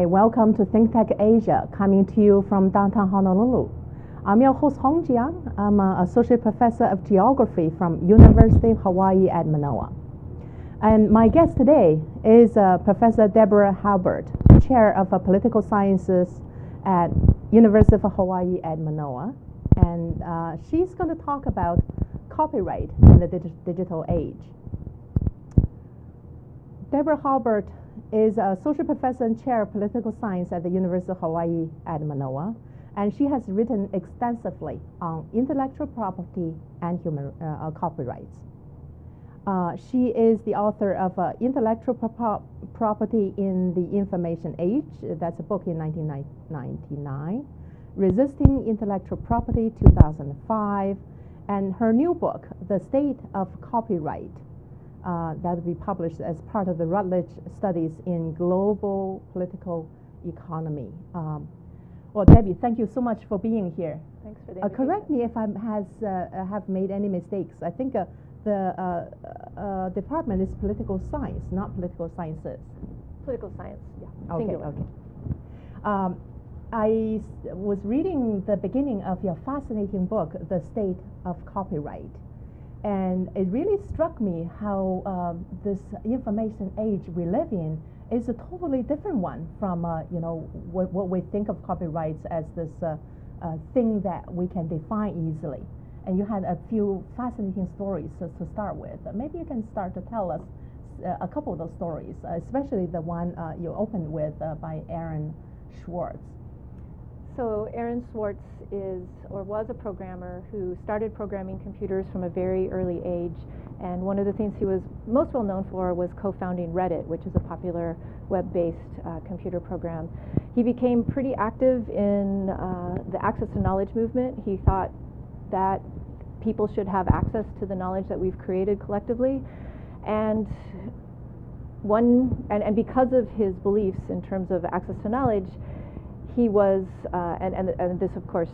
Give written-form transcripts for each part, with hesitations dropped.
Hi, welcome to ThinkTech Asia, coming to you from downtown Honolulu. I'm your host, Hong Jiang. I'm an associate professor of geography from University of Hawaii at Manoa. And my guest today is Professor Debra Halbert, chair of political sciences at University of Hawaii at Manoa. And she's going to talk about copyright in the digital age. Debra Halbert is a associate professor and chair of political science at the University of Hawaii at Manoa, and she has written extensively on intellectual property and human copyrights. She is the author of Intellectual Property in the Information Age. That's a book in 1999. Resisting Intellectual Property, 2005. And her new book, The State of Copyright, that will be published as part of the Routledge Studies in Global Political Economy. Well, Debbie, thank you so much for being here. Thanks for the invitation. Correct me if I have made any mistakes. I think the department is political science, not political sciences. Political science, yeah. Okay, Singular. okay. I was reading the beginning of your fascinating book, The State of Copyright. And it really struck me how this information age we live in is a totally different one from what we think of copyrights as this thing that we can define easily. And you had a few fascinating stories to start with. Maybe you can start to tell us a couple of those stories, especially the one you opened with by Aaron Swartz. So Aaron Swartz was a programmer who started programming computers from a very early age, and one of the things he was most well known for was co-founding Reddit, which is a popular web-based computer program. He became pretty active in the access to knowledge movement. He thought that people should have access to the knowledge that we've created collectively, and because of his beliefs in terms of access to knowledge, he was, and this of course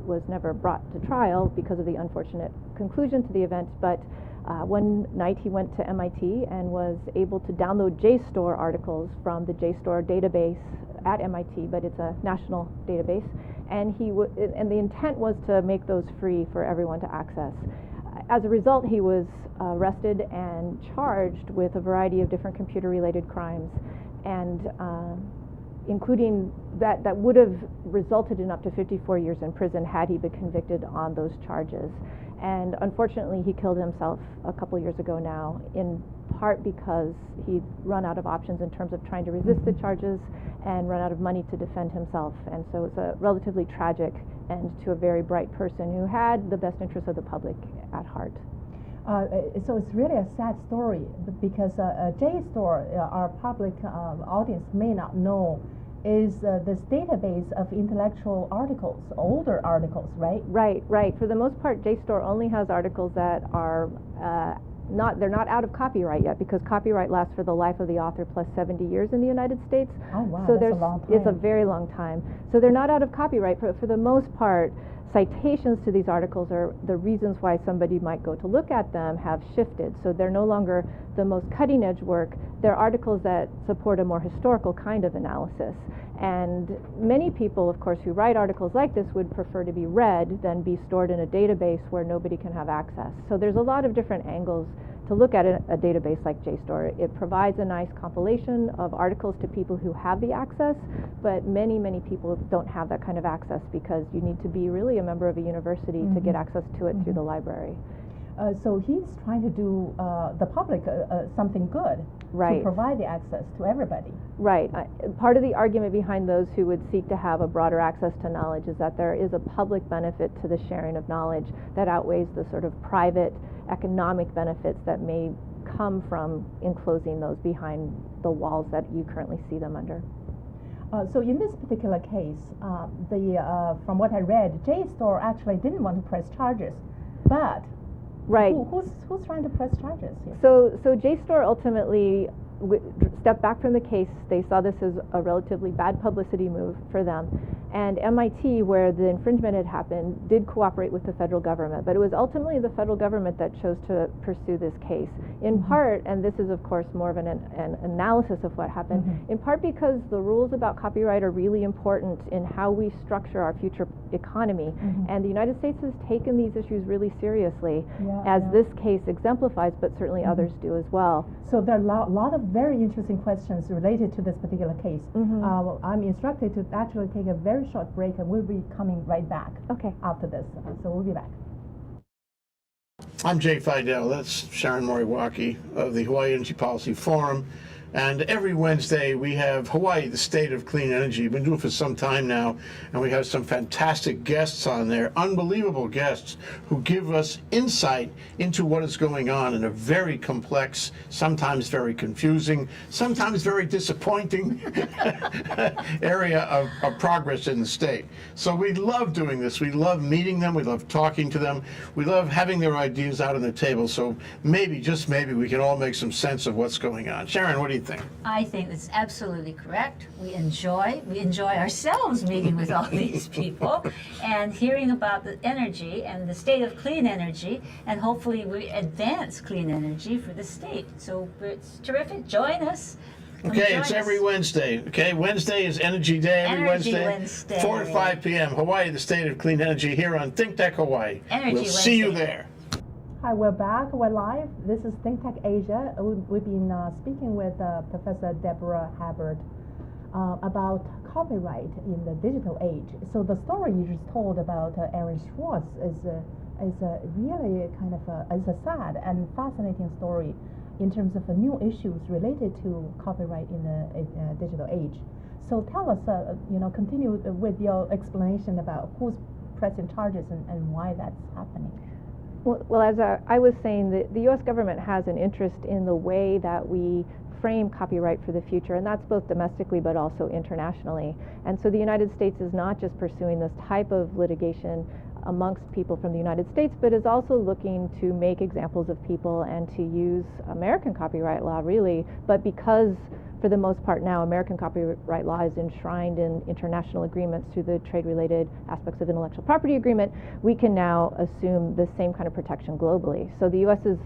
was never brought to trial because of the unfortunate conclusion to the event, but one night he went to MIT and was able to download JSTOR articles from the JSTOR database at MIT, but it's a national database, and the intent was to make those free for everyone to access. As a result, he was arrested and charged with a variety of different computer-related crimes, and including that would have resulted in up to 54 years in prison had he been convicted on those charges. And unfortunately, he killed himself a couple years ago now, in part because he'd run out of options in terms of trying to resist the charges and run out of money to defend himself. And so it's a relatively tragic end to a very bright person who had the best interests of the public at heart. So it's really a sad story because JSTOR, our public audience may not know, is this database of intellectual articles, older articles, right? Right. For the most part, JSTOR only has articles that are they're not out of copyright yet, because copyright lasts for the life of the author plus 70 years in the United States. Oh wow, so that's a long time. It's a very long time. So they're not out of copyright, but for the most part, citations to these articles, are the reasons why somebody might go to look at them, have shifted. So they're no longer the most cutting edge work. They're articles that support a more historical kind of analysis. And many people, of course, who write articles like this would prefer to be read than be stored in a database where nobody can have access. So there's a lot of different angles to look at a database like JSTOR. It provides a nice compilation of articles to people who have the access, but many people don't have that kind of access because you need to be really a member of a university to get access to it through the library. So he's trying to do the public something good, to provide the access to everybody. Right. Part of the argument behind those who would seek to have a broader access to knowledge is that there is a public benefit to the sharing of knowledge that outweighs the sort of private economic benefits that may come from enclosing those behind the walls that you currently see them under. So in this particular case, from what I read, JSTOR actually didn't want to press charges, but right. Who's trying to press charges here? So JSTOR ultimately stepped back from the case. They saw this as a relatively bad publicity move for them. And MIT, where the infringement had happened, did cooperate with the federal government. But it was ultimately the federal government that chose to pursue this case, in part, and this is of course more of an analysis of what happened, in part because the rules about copyright are really important in how we structure our future economy. And the United States has taken these issues really seriously, as this case exemplifies, but certainly others do as well. So there are a lot of very interesting questions related to this particular case. I'm instructed to actually take a very short break, and we'll be coming right back after this. So we'll be back. I'm Jay Fidel. That's Sharon Moriwaki of the Hawaii Energy Policy Forum. And every Wednesday we have Hawaii, the State of Clean Energy. We've been doing it for some time now, and we have some fantastic guests on there, unbelievable guests who give us insight into what is going on in a very complex, sometimes very confusing, sometimes very disappointing area of progress in the state. So we love doing this. We love meeting them. We love talking to them. We love having their ideas out on the table. So maybe, just maybe, we can all make some sense of what's going on. Sharon, what do you think? I think that's absolutely correct. We enjoy ourselves meeting with all these people and hearing about the energy and the state of clean energy, and hopefully we advance clean energy for the state. So it's terrific. Join us. Okay, it's every Wednesday. Okay, Wednesday is Energy Day. Every Wednesday, 4 to 5 p.m. Hawaii, the State of Clean Energy, here on ThinkTech Hawaii. We'll see you there. Hi, we're back. We're live. This is ThinkTech Asia. We've been speaking with Professor Debra Halbert about copyright in the digital age. So the story you just told about Aaron Swartz is really kind of a sad and fascinating story in terms of new issues related to copyright in the digital age. So tell us, continue with your explanation about who's pressing charges and why that's happening. Well, as I was saying, the U.S. government has an interest in the way that we frame copyright for the future, and that's both domestically but also internationally. And so the United States is not just pursuing this type of litigation amongst people from the United States, but is also looking to make examples of people and to use American copyright law, really. But because, for the most part now, American copyright law is enshrined in international agreements through the trade-related aspects of intellectual property agreement, we can now assume the same kind of protection globally. So the U.S. is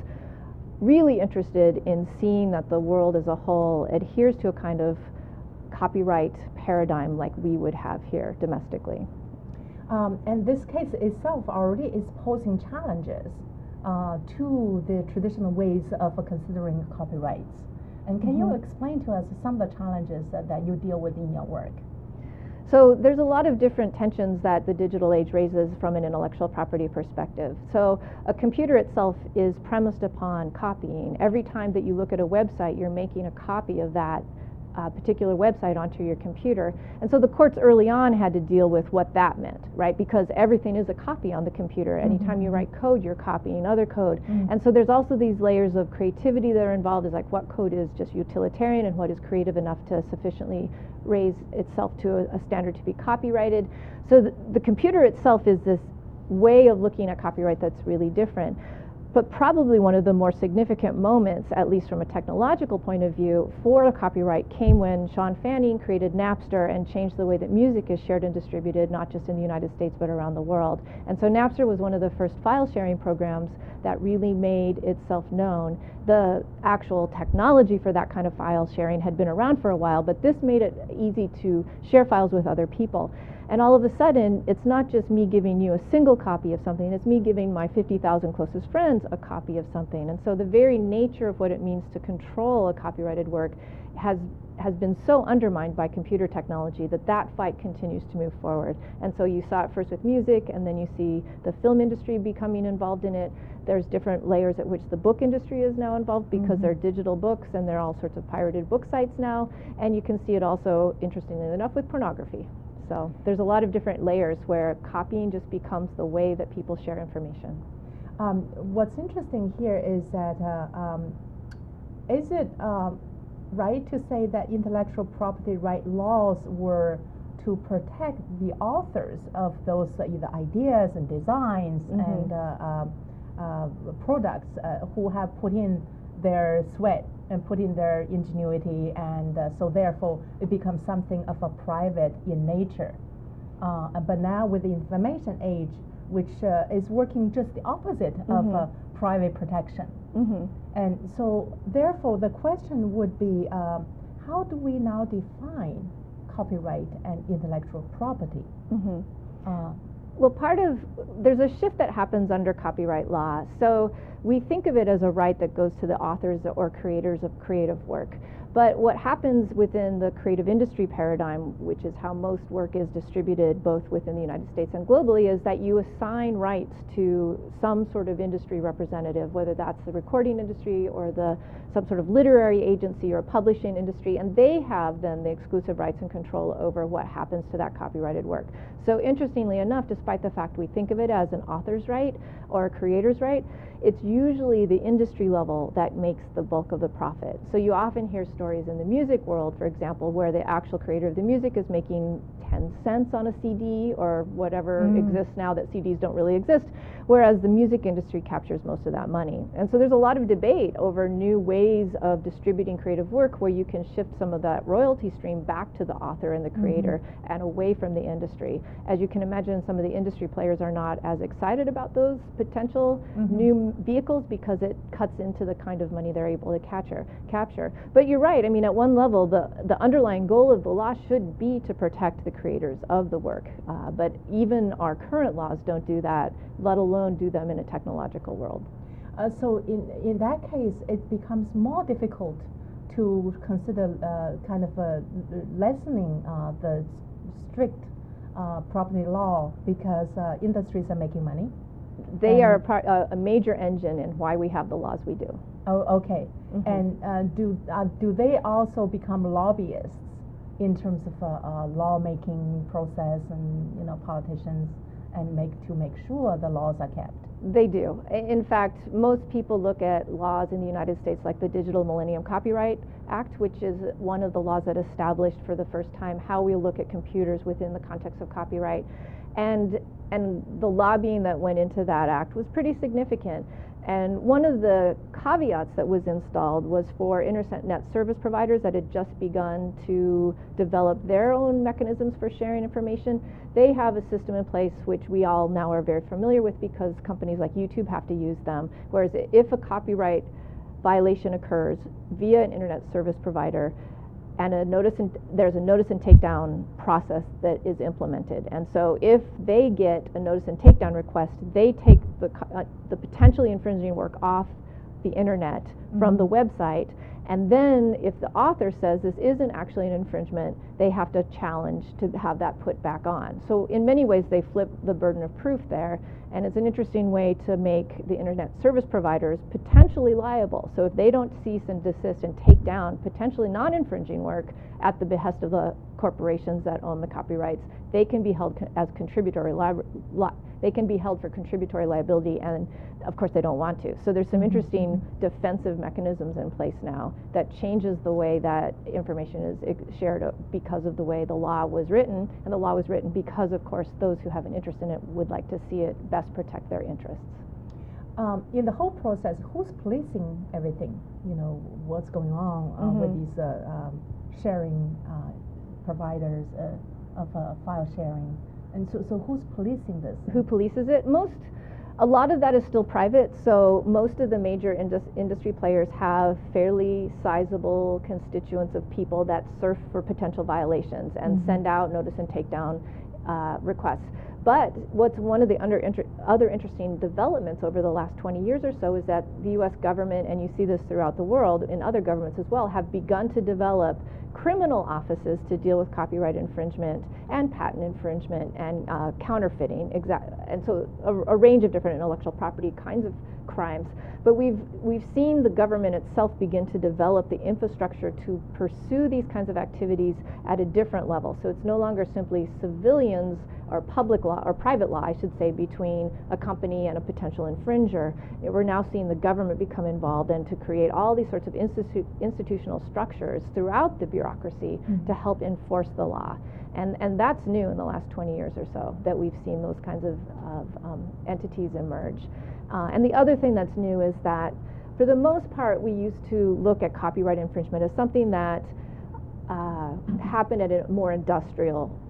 really interested in seeing that the world as a whole adheres to a kind of copyright paradigm like we would have here domestically. And this case itself already is posing challenges to the traditional ways of considering copyrights. And can you explain to us some of the challenges that you deal with in your work? So there's a lot of different tensions that the digital age raises from an intellectual property perspective. So a computer itself is premised upon copying. Every time that you look at a website, you're making a copy of that particular website onto your computer. And so the courts early on had to deal with what that meant, right? Because everything is a copy on the computer. Anytime you write code, you're copying other code. And so there's also these layers of creativity that are involved, is like what code is just utilitarian and what is creative enough to sufficiently raise itself to a standard to be copyrighted. So the computer itself is this way of looking at copyright that's really different. But probably one of the more significant moments, at least from a technological point of view, for copyright came when Sean Fanning created Napster and changed the way that music is shared and distributed, not just in the United States, but around the world. And so Napster was one of the first file sharing programs that really made itself known. The actual technology for that kind of file sharing had been around for a while, but this made it easy to share files with other people. And all of a sudden, it's not just me giving you a single copy of something, it's me giving my 50,000 closest friends a copy of something. And so the very nature of what it means to control a copyrighted work has been so undermined by computer technology that fight continues to move forward. And so you saw it first with music, and then you see the film industry becoming involved in it. There's different layers at which the book industry is now involved because they're digital books and there are all sorts of pirated book sites now. And you can see it also, interestingly enough, with pornography. So there's a lot of different layers where copying just becomes the way that people share information. What's interesting here is that is it right to say that intellectual property right laws were to protect the authors of those either ideas and designs and products who have put in their sweat and put in their ingenuity, and so therefore it becomes something of a private in nature. But now with the information age, which is working just the opposite of private protection. And so therefore the question would be, how do we now define copyright and intellectual property? Well, there's a shift that happens under copyright law. So we think of it as a right that goes to the authors or creators of creative work. But what happens within the creative industry paradigm, which is how most work is distributed both within the United States and globally, is that you assign rights to some sort of industry representative, whether that's the recording industry or some sort of literary agency or publishing industry, and they have then the exclusive rights and control over what happens to that copyrighted work. So interestingly enough, despite the fact we think of it as an author's right or a creator's right, it's usually the industry level that makes the bulk of the profit. So you often hear stories in the music world, for example, where the actual creator of the music is making 10 cents on a CD or whatever exists now that CDs don't really exist, whereas the music industry captures most of that money. And so there's a lot of debate over new ways of distributing creative work where you can shift some of that royalty stream back to the author and the creator and away from the industry. As you can imagine, some of the industry players are not as excited about those potential new vehicles because it cuts into the kind of money they're able to capture. But you're right, I mean, at one level, the underlying goal of the law should be to protect the creators of the work. But even our current laws don't do that, let alone do them in a technological world. So in that case, it becomes more difficult to consider kind of lessening the strict property law because industries are making money. They are a major engine in why we have the laws we do. Oh, okay. And do they also become lobbyists in terms of lawmaking process and politicians and make sure the laws are kept? They do. In fact, most people look at laws in the United States like the Digital Millennium Copyright Act, which is one of the laws that established for the first time how we look at computers within the context of copyright. And the lobbying that went into that act was pretty significant. And one of the caveats that was installed was for internet service providers that had just begun to develop their own mechanisms for sharing information. They have a system in place which we all now are very familiar with because companies like YouTube have to use them. Whereas if a copyright violation occurs via an internet service provider, and there's a notice and takedown process that is implemented. And so if they get a notice and takedown request, they take the potentially infringing work off the internet from the website. And then if the author says this isn't actually an infringement, they have to challenge to have that put back on. So in many ways, they flip the burden of proof there. And it's an interesting way to make the internet service providers potentially liable. So if they don't cease and desist and take down potentially non-infringing work at the behest of the corporations that own the copyrights, they can be held as contributory they can be held for contributory liability, and of course they don't want to. So there's some interesting defensive mechanisms in place now that changes the way that information is shared because of the way the law was written, and the law was written because, of course, those who have an interest in it would like to see it best protect their interests. In the whole process, who's policing everything? What's going on with these sharing providers of file sharing? And so who's policing this? Who polices it? A lot of that is still private, so most of the major industry players have fairly sizable constituents of people that surf for potential violations and send out notice and takedown requests. But what's one of the other interesting developments over the last 20 years or so is that the U.S. government, and you see this throughout the world in other governments as well, have begun to develop criminal offices to deal with copyright infringement and patent infringement and counterfeiting, and so a range of different intellectual property kinds of crimes. But we've seen the government itself begin to develop the infrastructure to pursue these kinds of activities at a different level. So it's no longer simply civilians or public law, or private law, I should say, between a company and a potential infringer. We're now seeing the government become involved and to create all these sorts of institutional structures throughout the bureaucracy to help enforce the law. And that's new in the last 20 years or so, that we've seen those kinds of entities emerge. And the other thing that's new is that For the most part, we used to look at copyright infringement as something that happened at a more industrial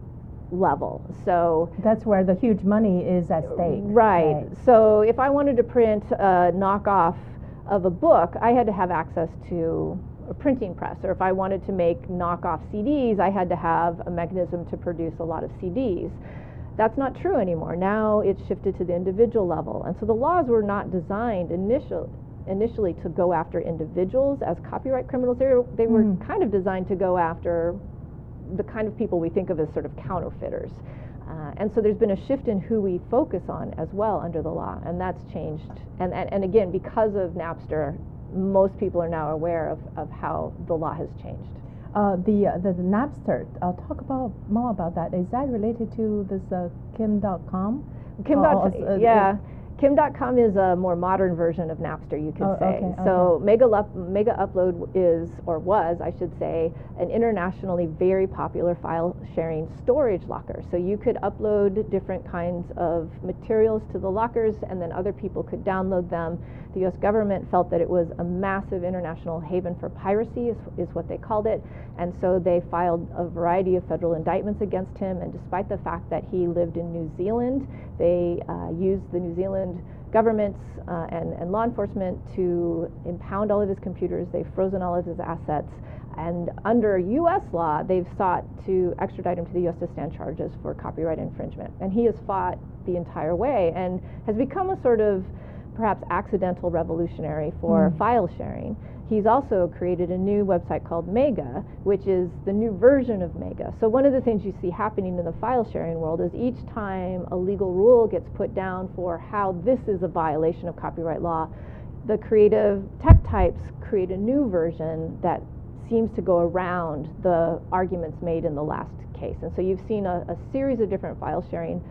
level. So that's where the huge money is at stake. Right. So if I wanted to print a knockoff of a book, I had to have access to a printing press. Or if I wanted to make knockoff CDs, I had to have a mechanism to produce a lot of CDs. That's not true anymore. Now it's shifted to the individual level. And so the laws were not designed initially to go after individuals as copyright criminals. They were kind of designed to go after the kind of people we think of as sort of counterfeiters. And so there's been a shift in who we focus on as well under the law, and that's changed. And again, because of Napster, most people are now aware of how the law has changed. The Napster, talk more about that. Is that related to this Kim.com? Yeah. Kim.com is a more modern version of Napster, you could say. Okay. So Mega Upload is, or was, I should say, an internationally very popular file sharing storage locker. So you could upload different kinds of materials to the lockers, and then other people could download them. The U.S. government felt that it was a massive international haven for piracy, is what they called it. And so they filed a variety of federal indictments against him. And despite the fact that he lived in New Zealand, they used the New Zealand governments and law enforcement to impound all of his computers. They've frozen all of his assets. And under U.S. law, they've sought to extradite him to the U.S. to stand charges for copyright infringement. And he has fought the entire way and has become a sort of perhaps accidental revolutionary for file sharing. He's also created a new website called Mega, which is the new version of Mega. So one of the things you see happening in the file sharing world is each time a legal rule gets put down for how this is a violation of copyright law, the creative tech types create a new version that seems to go around the arguments made in the last case. And so you've seen a series of different file sharing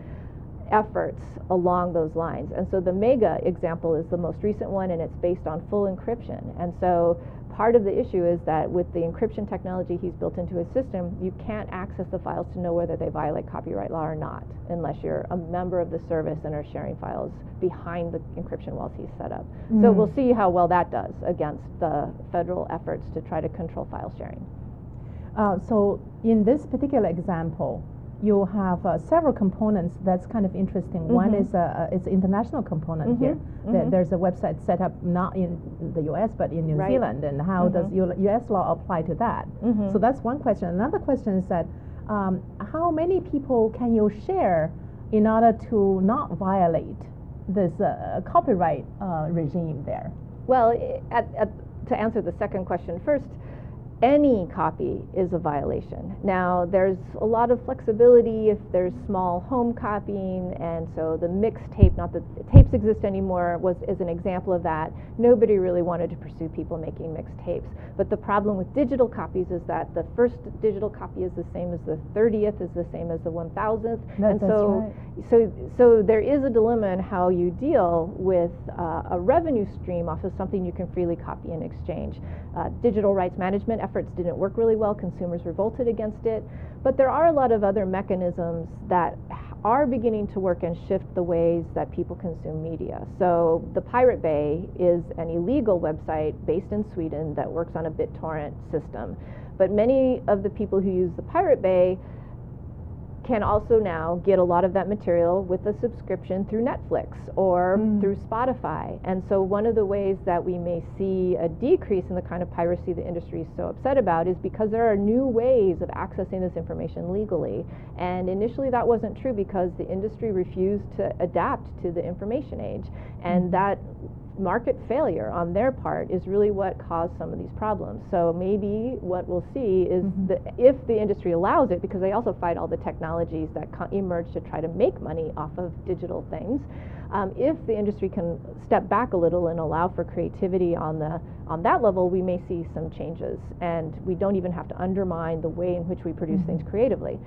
efforts along those lines. And so the Mega example is the most recent one, and it's based on full encryption. And so part of the issue is that with the encryption technology he's built into his system, you can't access the files to know whether they violate copyright law or not, unless you're a member of the service and are sharing files behind the encryption walls he's set up. So we'll see how well that does against the federal efforts to try to control file sharing. So in this particular example, you have several components that's kind of interesting. One is it's an international component here. There's a website set up not in the U.S. but in New Zealand, and how does U.S. law apply to that? So that's one question. Another question is that how many people can you share in order to not violate this copyright regime there? Well, to answer the second question first, any copy is a violation. Now, there's a lot of flexibility if there's small home copying, and so the mixed tape, not that tapes exist anymore, is an example of that. Nobody really wanted to pursue people making mixed tapes. But the problem with digital copies is that the first digital copy is the same as the 30th, is the same as the 1000th. And so there is a dilemma in how you deal with a revenue stream off of something you can freely copy and exchange. Digital rights management efforts didn't work really well. Consumers revolted against it. But there are a lot of other mechanisms that are beginning to work and shift the ways that people consume media. So the Pirate Bay is an illegal website based in Sweden that works on a BitTorrent system. But many of the people who use the Pirate Bay can also now get a lot of that material with a subscription through Netflix or through Spotify. And so one of the ways that we may see a decrease in the kind of piracy the industry is so upset about is because there are new ways of accessing this information legally. And initially that wasn't true because the industry refused to adapt to the information age. And that market failure on their part is really what caused some of these problems. So maybe what we'll see is that if the industry allows it, because they also fight all the technologies that emerge to try to make money off of digital things, if the industry can step back a little and allow for creativity on that level, we may see some changes, and we don't even have to undermine the way in which we produce things creatively.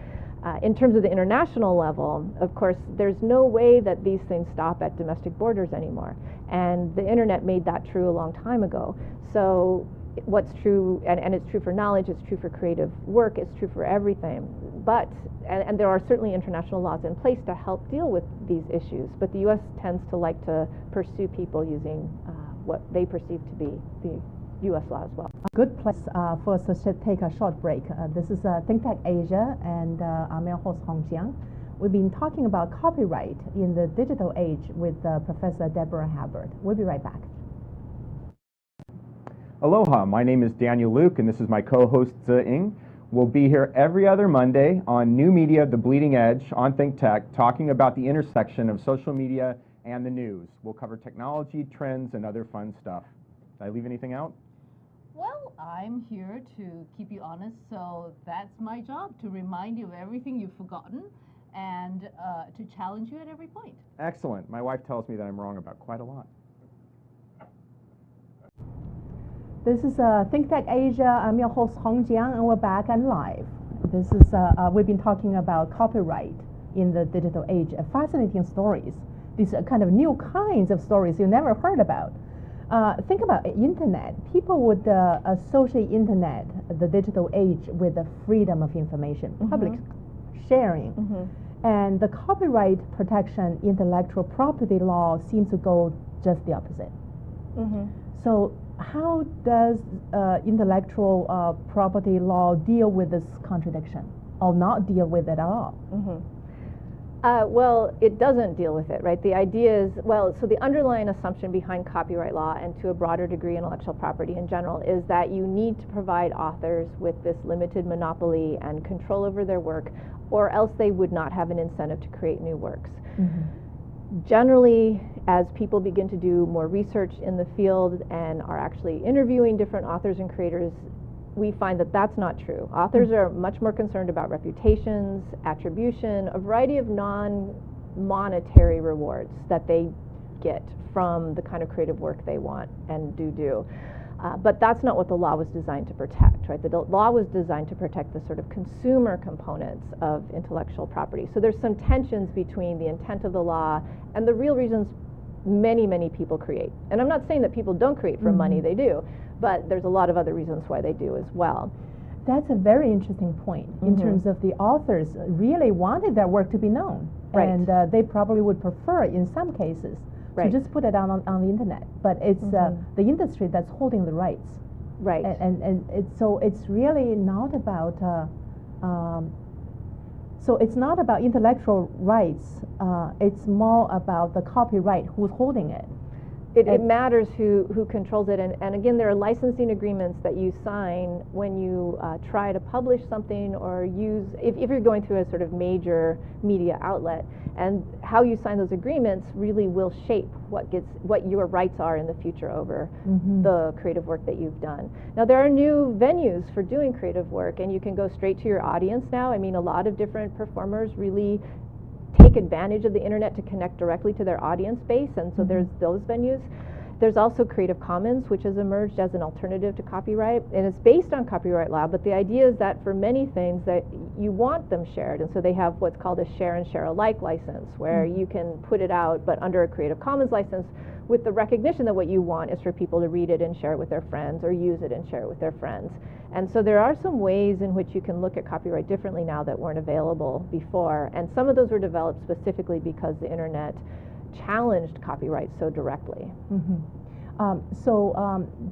In terms of the international level, of course, there's no way that these things stop at domestic borders anymore. And the internet made that true a long time ago. So what's true, and it's true for knowledge, it's true for creative work, it's true for everything. But, and there are certainly international laws in place to help deal with these issues, but the U.S. tends to like to pursue people using what they perceive to be the U.S. law as well. A good place for us to take a short break. This is ThinkTech Asia, and I'm your host, Hong Jiang. We've been talking about copyright in the digital age with Professor Debra Halbert. We'll be right back. Aloha, my name is Daniel Luke, and this is my co-host, Ze Ing. We'll be here every other Monday on New Media, The Bleeding Edge on ThinkTech, talking about the intersection of social media and the news. We'll cover technology, trends, and other fun stuff. Did I leave anything out? Well, I'm here to keep you honest, so that's my job, to remind you of everything you've forgotten and to challenge you at every point. Excellent. My wife tells me that I'm wrong about quite a lot. This is ThinkTech Asia. I'm your host, Hong Jiang, and we're back and live. This is, we've been talking about copyright in the digital age. Fascinating stories. These are kind of new kinds of stories you never heard about. Think about internet. People would associate internet, the digital age, with the freedom of information, public sharing. And the copyright protection, intellectual property law seems to go just the opposite. So how does intellectual property law deal with this contradiction, or not deal with it at all? Well, it doesn't deal with it, right? The idea is, well, so the underlying assumption behind copyright law, and to a broader degree intellectual property in general, is that you need to provide authors with this limited monopoly and control over their work, or else they would not have an incentive to create new works. Generally, as people begin to do more research in the field and are actually interviewing different authors and creators, we find that that's not true. Authors are much more concerned about reputations, attribution, a variety of non-monetary rewards that they get from the kind of creative work they want and do. But that's not what the law was designed to protect, right? The law was designed to protect the sort of consumer components of intellectual property. So there's some tensions between the intent of the law and the real reasons many people create. And I'm not saying that people don't create for money, they do, but there's a lot of other reasons why they do as well. That's a very interesting point in terms of the authors really wanted their work to be known. And they probably would prefer, in some cases, to just put it on the internet. But it's the industry that's holding the rights. So it's really not about, so it's not about intellectual rights, it's more about the copyright, who's holding it. It matters who controls it, and again, there are licensing agreements that you sign when you try to publish something or use, if you're going through a sort of major media outlet, and how you sign those agreements really will shape what your rights are in the future over the creative work that you've done. Now, there are new venues for doing creative work, and you can go straight to your audience now. I mean, a lot of different performers really take advantage of the internet to connect directly to their audience base, and so there's those venues. There's also Creative Commons, which has emerged as an alternative to copyright, and it's based on copyright law, but the idea is that for many things that you want them shared, and so they have what's called a share and share alike license, where you can put it out, but under a Creative Commons license, with the recognition that what you want is for people to read it and share it with their friends, or use it and share it with their friends. And so there are some ways in which you can look at copyright differently now that weren't available before, and some of those were developed specifically because the internet challenged copyright so directly.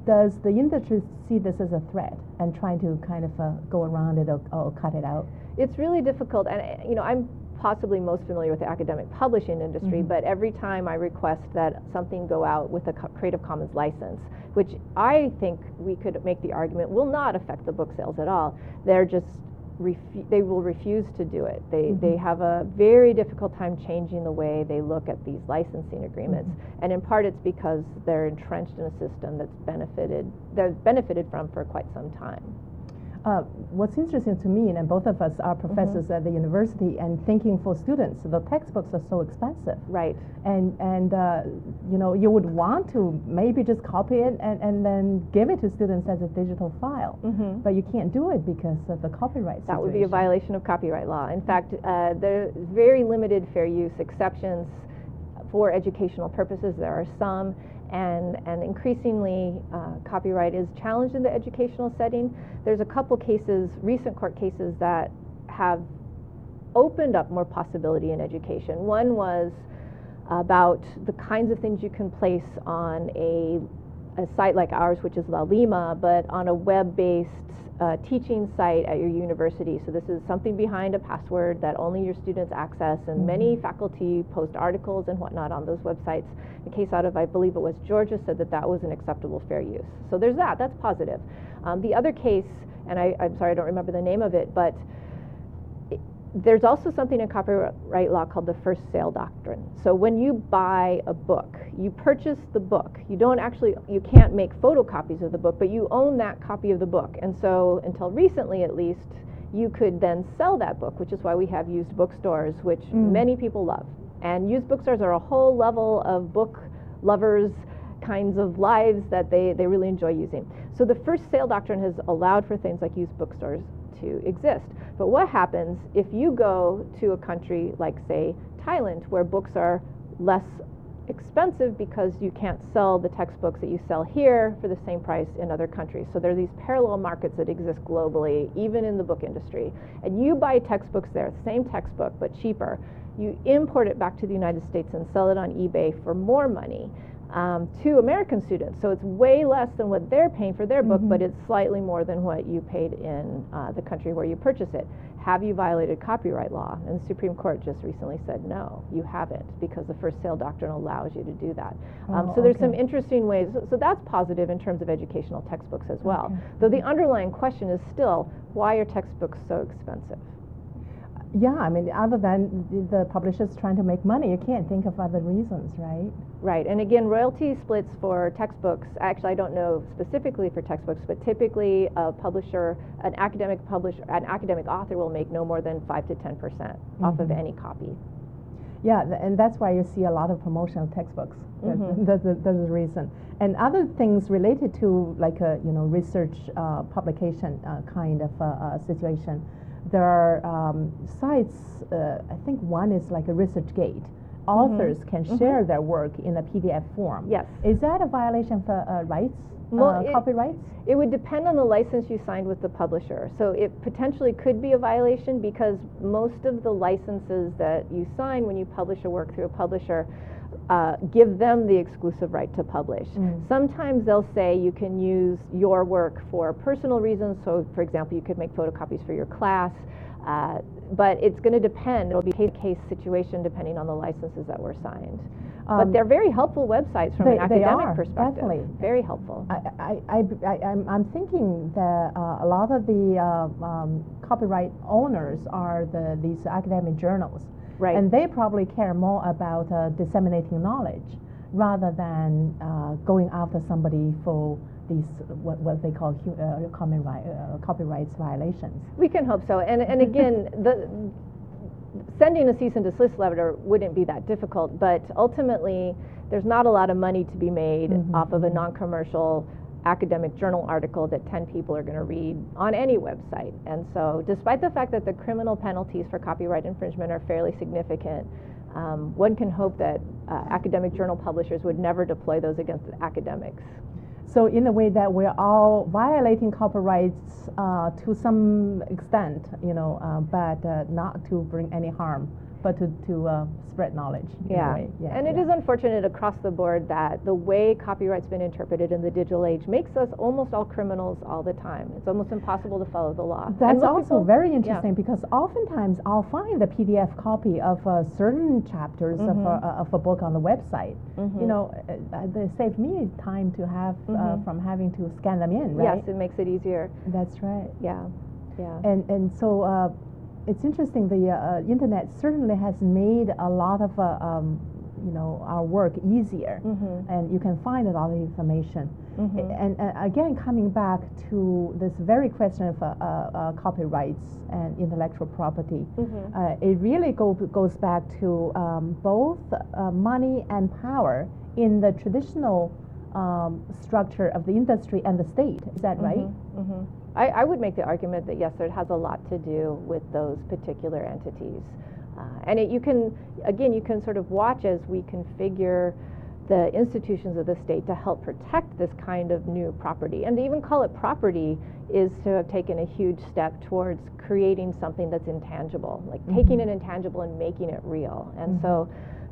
Does the industry see this as a threat and trying to kind of go around it or cut it out? It's really difficult, and I'm possibly most familiar with the academic publishing industry, but every time I request that something go out with a Creative Commons license, which I think we could make the argument will not affect the book sales at all, they will refuse to do it. They have a very difficult time changing the way they look at these licensing agreements, and in part it's because they're entrenched in a system that's benefited from for quite some time. What's interesting to me, and both of us are professors at the university, and thinking for students, the textbooks are so expensive. And you would want to maybe just copy it and then give it to students as a digital file. But you can't do it because of the copyright situation. That would be a violation of copyright law. In fact, there are very limited fair use exceptions for educational purposes. There are some, and increasingly copyright is challenged in the educational setting. There's a couple cases, recent court cases, that have opened up more possibility in education. One was about the kinds of things you can place on a site like ours, which is La Lima, but on a web-based teaching site at your university. So this is something behind a password that only your students access, and many faculty post articles and whatnot on those websites. The case out of, I believe it was Georgia, said that that was an acceptable fair use. So there's that's positive. The other case, and I'm sorry I don't remember the name of it, but there's also something in copyright law called the first sale doctrine. So when you buy a book, you purchase the book. You can't make photocopies of the book, but you own that copy of the book. And so until recently at least, you could then sell that book, which is why we have used bookstores, which many people love. And used bookstores are a whole level of book lovers kinds of lives that they really enjoy using. So the first sale doctrine has allowed for things like used bookstores to exist. But what happens if you go to a country like, say, Thailand, where books are less expensive because you can't sell the textbooks that you sell here for the same price in other countries? So there are these parallel markets that exist globally, even in the book industry. And you buy textbooks there, same textbook, but cheaper. You import it back to the United States and sell it on eBay for more money to American students. So it's way less than what they're paying for their book, but it's slightly more than what you paid in the country where you purchase it. Have you violated copyright law? And the Supreme Court just recently said, no, you haven't, because the first sale doctrine allows you to do that. So there's some interesting ways. So that's positive in terms of educational textbooks as well. Though the underlying question is still, why are textbooks so expensive? Yeah, I mean, other than the publishers trying to make money, you can't think of other reasons, right? Right, and again, royalty splits for textbooks, actually I don't know specifically for textbooks, but typically a publisher, an academic author will make no more than 5 to 10% off of any copy. Yeah, and that's why you see a lot of promotional textbooks. That's the reason. And other things related to like a research publication kind of situation. There are sites, I think one is like a ResearchGate. Authors can share their work in a PDF form. Yes. Is that a violation of rights, copyrights? It would depend on the license you signed with the publisher. So it potentially could be a violation because most of the licenses that you sign when you publish a work through a publisher give them the exclusive right to publish. Sometimes they'll say you can use your work for personal reasons. So, for example, you could make photocopies for your class. But it's going to depend. It'll be a case-to-case situation depending on the licenses that were signed. But they're very helpful websites from an academic perspective. Definitely. Very helpful. I'm thinking that a lot of the copyright owners are these academic journals. Right. And they probably care more about disseminating knowledge rather than going after somebody for these what they call copyrights violations. We can hope so. And again, sending a cease and desist letter wouldn't be that difficult, but ultimately there's not a lot of money to be made off of a non-commercial academic journal article that 10 people are going to read on any website. And so despite the fact that the criminal penalties for copyright infringement are fairly significant, one can hope that academic journal publishers would never deploy those against academics. So in a way that we're all violating copyrights to some extent, but not to bring any harm, but to spread knowledge. Yeah, and it is unfortunate across the board that the way copyright's been interpreted in the digital age makes us almost all criminals all the time. It's almost impossible to follow the law. That's also very interesting because oftentimes I'll find the PDF copy of certain chapters of a book on the website. They save me time to have from having to scan them in, right? Yes, it makes it easier. That's right. Yeah. And so it's interesting. The internet certainly has made a lot of our work easier, and you can find a lot of information. And again, coming back to this very question of copyrights and intellectual property, it really goes back to both money and power in the traditional structure of the industry and the state. Is that right? I would make the argument that yes, it has a lot to do with those particular entities. And you can sort of watch as we configure the institutions of the state to help protect this kind of new property. And to even call it property is to have taken a huge step towards creating something that's intangible, like taking an intangible and making it real. And so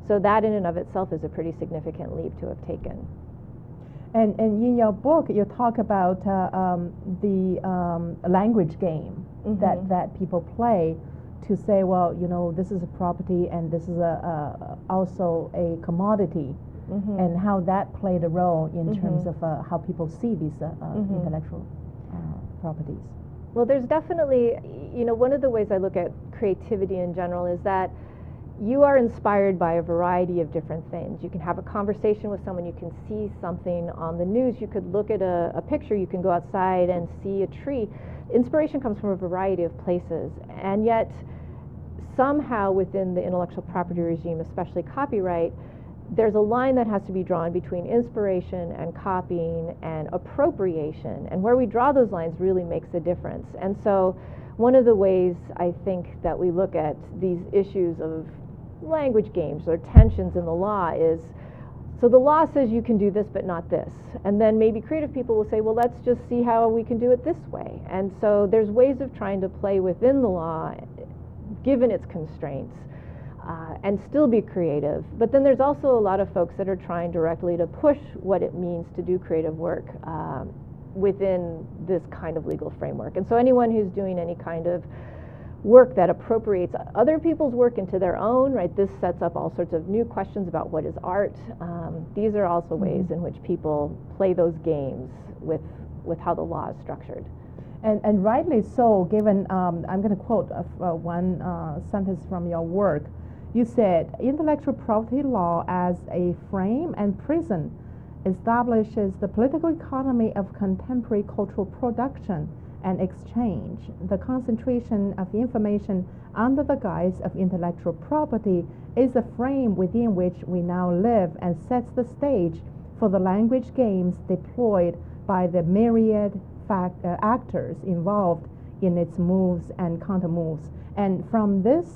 So that in and of itself is a pretty significant leap to have taken. And in your book, you talk about the language game that people play to say, well, you know, this is a property and this is also a commodity, and how that played a role in terms of how people see these intellectual properties. Well, there's definitely, you know, one of the ways I look at creativity in general is that you are inspired by a variety of different things. You can have a conversation with someone, you can see something on the news, you could look at a picture, you can go outside and see a tree. Inspiration comes from a variety of places, and yet somehow within the intellectual property regime, especially copyright, there's a line that has to be drawn between inspiration and copying and appropriation, and where we draw those lines really makes a difference. And so one of the ways I think that we look at these issues of language games or tensions in the law is, so the law says you can do this but not this, and then maybe creative people will say, well, let's just see how we can do it this way. And so there's ways of trying to play within the law given its constraints and still be creative. But then there's also a lot of folks that are trying directly to push what it means to do creative work within this kind of legal framework. And so anyone who's doing any kind of work that appropriates other people's work into their own, right, this sets up all sorts of new questions about what is art. These are also ways in which people play those games with how the law is structured. And rightly so, given, I'm going to quote one sentence from your work. You said, intellectual property law as a frame and prison establishes the political economy of contemporary cultural production and exchange. The concentration of information under the guise of intellectual property is the frame within which we now live and sets the stage for the language games deployed by the myriad actors involved in its moves and counter moves. And from this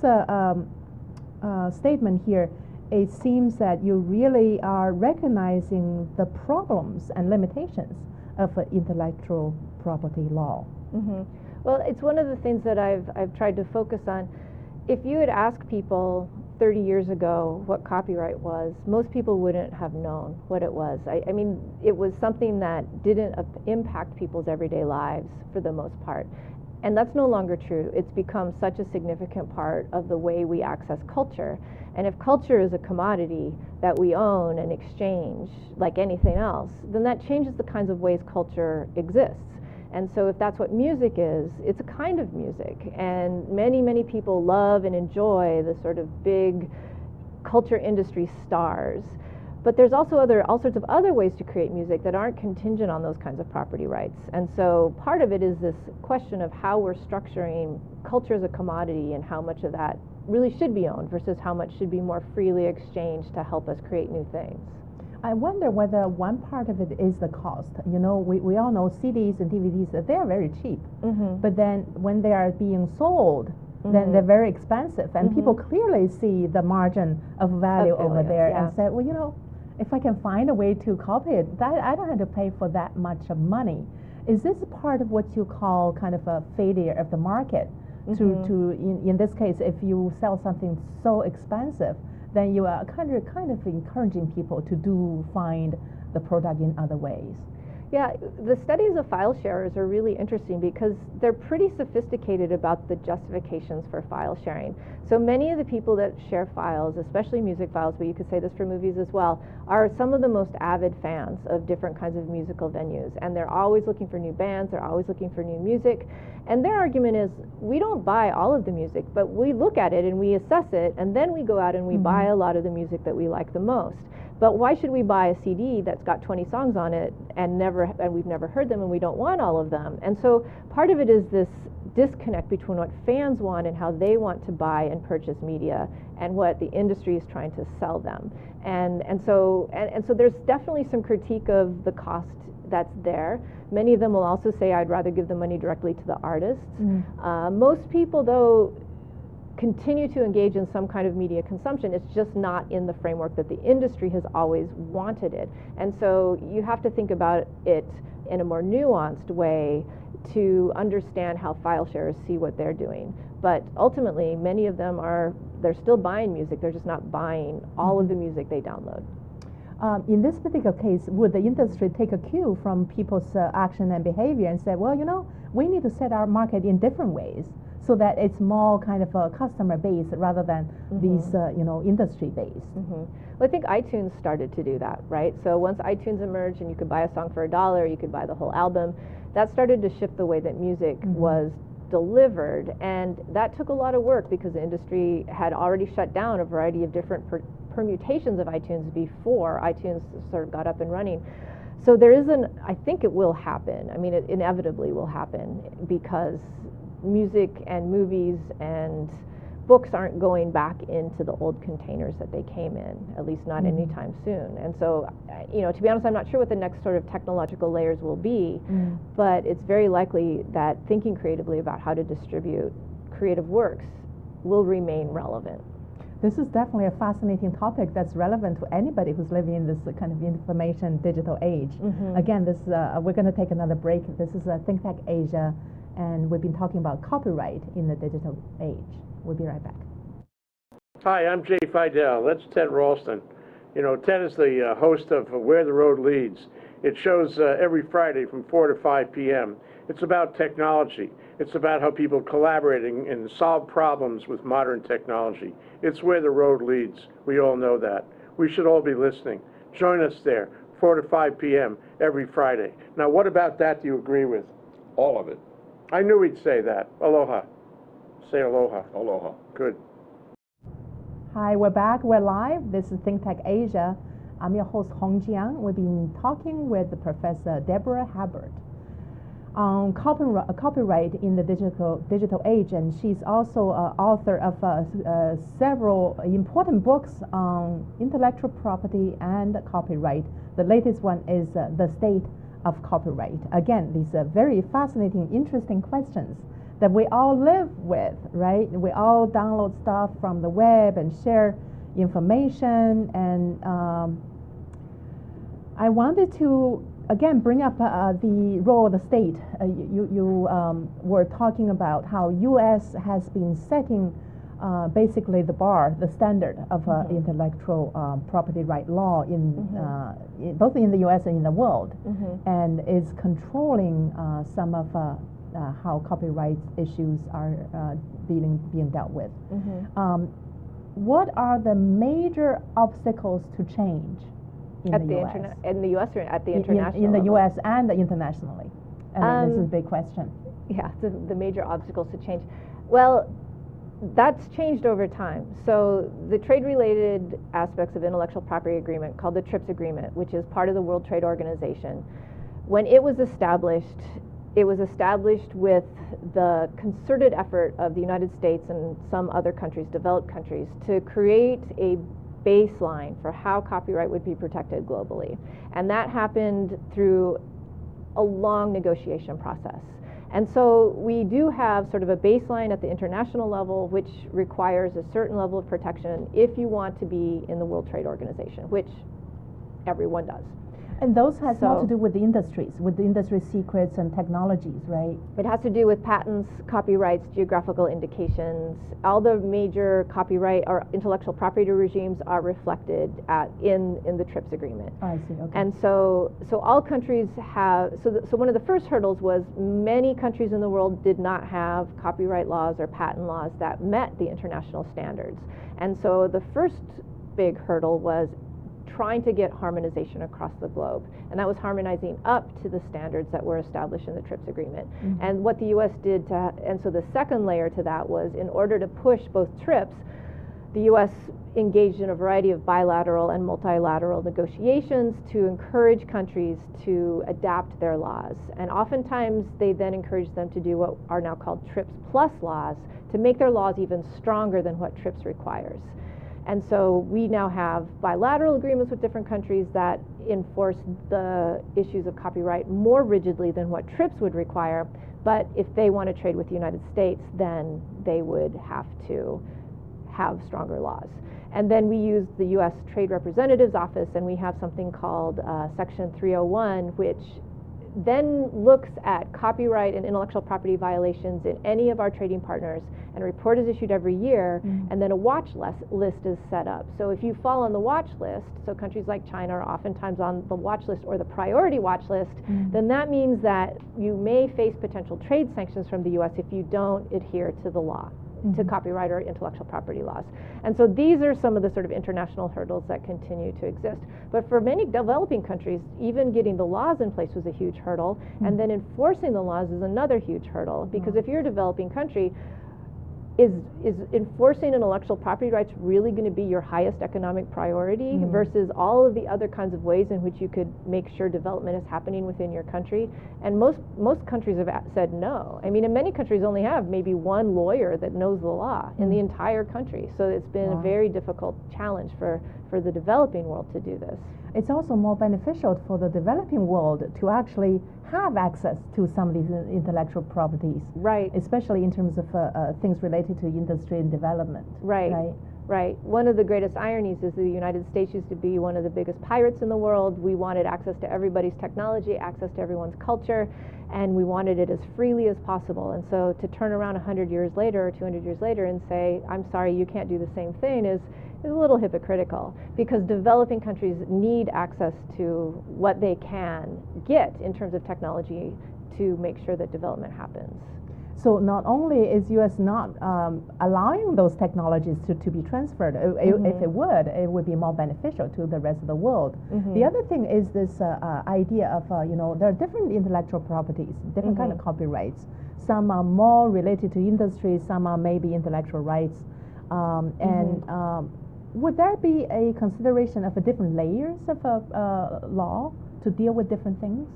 statement here, it seems that you really are recognizing the problems and limitations of intellectual property law. Well, it's one of the things that I've tried to focus on. If you had asked people 30 years ago what copyright was, most people wouldn't have known what it was. I mean, it was something that didn't impact people's everyday lives for the most part. And that's no longer true. It's become such a significant part of the way we access culture. And if culture is a commodity that we own and exchange like anything else, then that changes the kinds of ways culture exists. And so if that's what music is, it's a kind of music. And many, many people love and enjoy the sort of big culture industry stars. But there's also all sorts of other ways to create music that aren't contingent on those kinds of property rights. And so part of it is this question of how we're structuring culture as a commodity and how much of that really should be owned versus how much should be more freely exchanged to help us create new things. I wonder whether one part of it is the cost. You know, we all know CDs and DVDs, that they are very cheap. But then when they are being sold, then they're very expensive. And people clearly see the margin of value over there and say, well, you know, if I can find a way to copy it, I don't have to pay for that much of money. Is this part of what you call kind of a failure of the market? In this case, if you sell something so expensive, then you are kind of encouraging people to find the product in other ways. Yeah, the studies of file sharers are really interesting because they're pretty sophisticated about the justifications for file sharing. So many of the people that share files, especially music files, but you could say this for movies as well, are some of the most avid fans of different kinds of musical venues. And they're always looking for new bands, they're always looking for new music. And their argument is, we don't buy all of the music, but we look at it and we assess it, and then we go out and we buy a lot of the music that we like the most. But why should we buy a CD that's got 20 songs on it and we've never heard them and we don't want all of them? And so part of it is this disconnect between what fans want and how they want to buy and purchase media and what the industry is trying to sell them. And so there's definitely some critique of the cost that's there. Many of them will also say, I'd rather give the money directly to the artists. Most people, though, continue to engage in some kind of media consumption. It's just not in the framework that the industry has always wanted it. And so you have to think about it in a more nuanced way to understand how file sharers see what they're doing. But ultimately, many of them are they're still buying music, they're just not buying all of the music they download. In this particular case, would the industry take a cue from people's action and behavior and say, well, you know, we need to set our market in different ways so that it's more kind of a customer base rather than these, you know, industry based? Well, I think iTunes started to do that, right? So once iTunes emerged and you could buy a song for $1, you could buy the whole album, that started to shift the way that music was delivered, and that took a lot of work because the industry had already shut down a variety of different permutations of iTunes before iTunes sort of got up and running. So there is I think it will happen. I mean, it inevitably will happen because music and movies and books aren't going back into the old containers that they came in, at least not anytime soon. And so, you know, to be honest, I'm not sure what the next sort of technological layers will be, but it's very likely that thinking creatively about how to distribute creative works will remain relevant. This is definitely a fascinating topic that's relevant to anybody who's living in this kind of information digital age. Again, this we're going to take another break. This is ThinkTech Asia, and we've been talking about copyright in the digital age. We'll be right back. Hi, I'm Jay Fidel. That's Ted Ralston. You know, Ted is the host of Where the Road Leads. It shows every Friday from 4 to 5 p.m. It's about technology. It's about how people collaborating and solve problems with modern technology. It's where the road leads. We all know that. We should all be listening. Join us there, 4 to 5 p.m. every Friday. Now, what about that do you agree with? All of it. I knew he'd say that. Aloha. Say aloha. Aloha. Good. Hi, we're back. We're live. This is ThinkTech Asia. I'm your host, Hong Jiang. We've been talking with Professor Debra Halbert on copyright in the digital age, and she's also author of several important books on intellectual property and copyright. The latest one is The State of Copyright. Again, these are very fascinating, interesting questions that we all live with, right? We all download stuff from the web and share information, and I wanted to again bring up the role of the state. You were talking about how U.S. has been setting basically the bar, the standard of intellectual property right law in both in the U.S. and in the world, and is controlling some of how copyright issues are being dealt with. What are the major obstacles to change in the U.S.? In the U.S. or at the international in the level? U.S. and internationally? I mean, this is a big question. Yeah, the major obstacles to change. Well, that's changed over time. So the trade-related aspects of intellectual property agreement called the TRIPS agreement, which is part of the World Trade Organization, when it was established with the concerted effort of the United States and some other countries, developed countries, to create a baseline for how copyright would be protected globally. And that happened through a long negotiation process. And so we do have sort of a baseline at the international level, which requires a certain level of protection if you want to be in the World Trade Organization, which everyone does. And those has more to do with the industries, with the industry secrets and technologies, right? It has to do with patents, copyrights, geographical indications. All the major copyright or intellectual property regimes are reflected in the TRIPS agreement. Oh, I see. Okay. And so all countries have. So one of the first hurdles was many countries in the world did not have copyright laws or patent laws that met the international standards. And so the first big hurdle was trying to get harmonization across the globe, and that was harmonizing up to the standards that were established in the TRIPS agreement. And what the U.S. did and so the second layer to that was, in order to push both TRIPS, the U.S. engaged in a variety of bilateral and multilateral negotiations to encourage countries to adapt their laws. And oftentimes they then encourage them to do what are now called TRIPS plus laws, to make their laws even stronger than what TRIPS requires. And so we now have bilateral agreements with different countries that enforce the issues of copyright more rigidly than what TRIPS would require. But if they want to trade with the United States, then they would have to have stronger laws. And then we use the U.S. Trade Representative's Office, and we have something called Section 301, which then looks at copyright and intellectual property violations in any of our trading partners, and a report is issued every year, and then a watch list is set up. So if you fall on the watch list, so countries like China are oftentimes on the watch list or the priority watch list, then that means that you may face potential trade sanctions from the US if you don't adhere to the law, to copyright or intellectual property laws. And so these are some of the sort of international hurdles that continue to exist. But for many developing countries, even getting the laws in place was a huge hurdle, and then enforcing the laws is another huge hurdle, because if you're a developing country, is enforcing intellectual property rights really going to be your highest economic priority versus all of the other kinds of ways in which you could make sure development is happening within your country? And most countries have said no. I mean, in many countries only have maybe one lawyer that knows the law in the entire country. So it's been a very difficult challenge for the developing world to do this. It's also more beneficial for the developing world to actually have access to some of these intellectual properties. Right. Especially in terms of things related to industry and development. Right. Right. One of the greatest ironies is the United States used to be one of the biggest pirates in the world. We wanted access to everybody's technology, access to everyone's culture, and we wanted it as freely as possible. And so to turn around 100 years later or 200 years later and say, I'm sorry, you can't do the same thing is a little hypocritical, because developing countries need access to what they can get in terms of technology to make sure that development happens. So not only is U.S. not allowing those technologies to be transferred, if it would be more beneficial to the rest of the world. The other thing is this idea of, there are different intellectual properties, different kind of copyrights. Some are more related to industry, some are maybe intellectual rights. Would there be a consideration of different layers of law to deal with different things?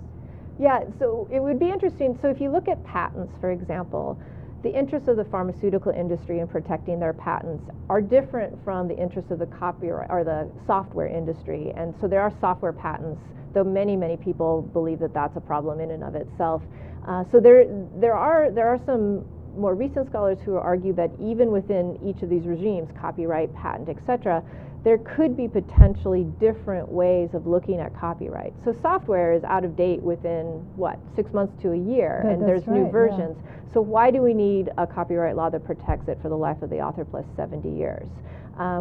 Yeah, so it would be interesting. So if you look at patents, for example, the interests of the pharmaceutical industry in protecting their patents are different from the interests of the copyright or the software industry. And so there are software patents, though many people believe that that's a problem in and of itself. So there are some more recent scholars who argue that even within each of these regimes, copyright, patent, etc., there could be potentially different ways of looking at copyright. So software is out of date within, 6 months to a year, and there's new versions. So why do we need a copyright law that protects it for the life of the author plus 70 years?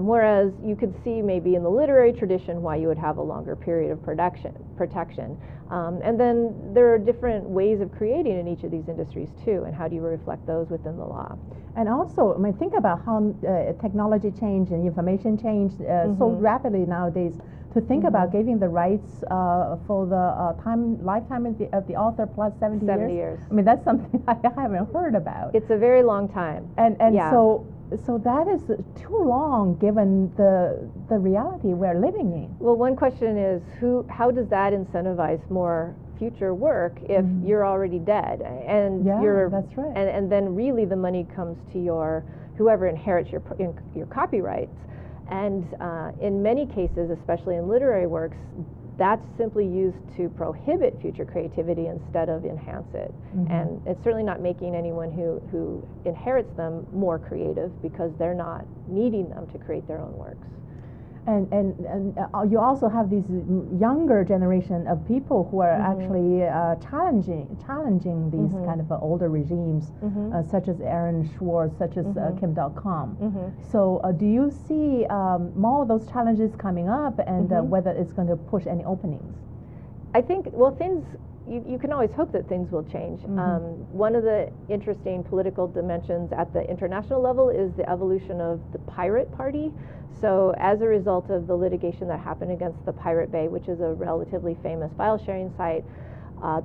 Whereas you could see maybe in the literary tradition why you would have a longer period of protection. And then there are different ways of creating in each of these industries too, and how do you reflect those within the law? And also, think about how technology change and information change so rapidly nowadays. To think about giving the rights for the lifetime of the author plus 70 years. I mean, that's something I haven't heard about. It's a very long time. And so that is too long given the reality we're living in. Well, one question is how does that incentivize more future work if you're already dead? And that's right. And then really the money comes to whoever inherits your copyrights. And in many cases, especially in literary works, that's simply used to prohibit future creativity instead of enhance it. And it's certainly not making anyone who inherits them more creative, because they're not needing them to create their own works. And you also have this younger generation of people who are actually challenging these kind of older regimes, such as Aaron Swartz, such as Kim.com. So do you see more of those challenges coming up, and whether it's going to push any openings? I think, you can always hope that things will change. One of the interesting political dimensions at the international level is the evolution of the Pirate Party. So as a result of the litigation that happened against the Pirate Bay, which is a relatively famous file sharing site,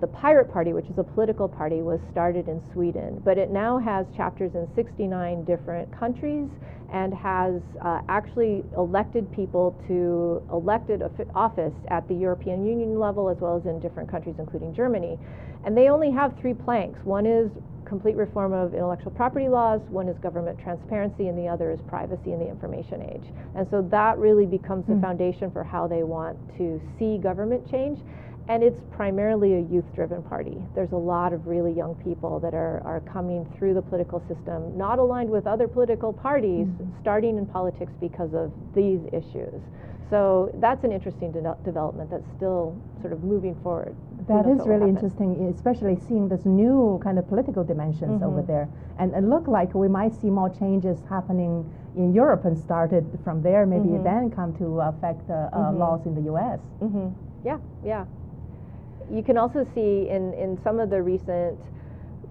the Pirate Party, which is a political party, was started in Sweden, but it now has chapters in 69 different countries and has actually elected people to elected office at the European Union level, as well as in different countries, including Germany. And they only have 3 planks. One is complete reform of intellectual property laws, one is government transparency, and the other is privacy in the information age. And so that really becomes the foundation for how they want to see government change. And it's primarily a youth-driven party. There's a lot of really young people that are coming through the political system, not aligned with other political parties, starting in politics because of these issues. So that's an interesting development that's still sort of moving forward. That is really interesting, especially seeing this new kind of political dimensions over there. And it looked like we might see more changes happening in Europe and started from there, maybe then come to affect laws in the U.S. Yeah, yeah. You can also see in some of the recent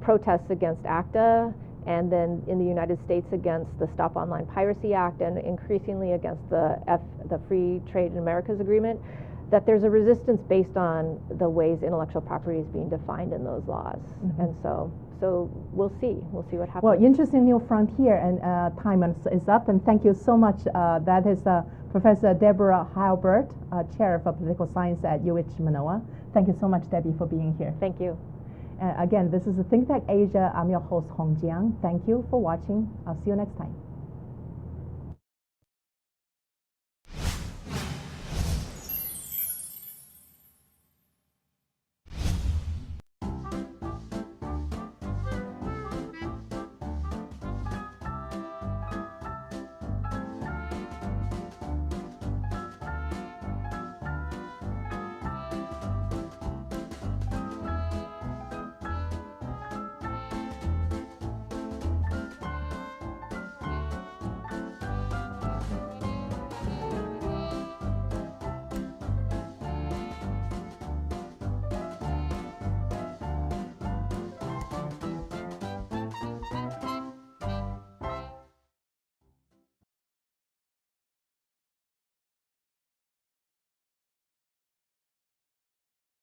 protests against ACTA, and then in the United States against the Stop Online Piracy Act, and increasingly against the Free Trade in Americas Agreement, that there's a resistance based on the ways intellectual property is being defined in those laws. And so we'll see what happens. Well, interesting new frontier, and time is up, and thank you so much. That is Professor Debra Halbert, Chair for Political Science at UH Manoa. Thank you so much, Debbie, for being here. Thank you. Again, this is ThinkTech Asia. I'm your host, Hong Jiang. Thank you for watching. I'll see you next time.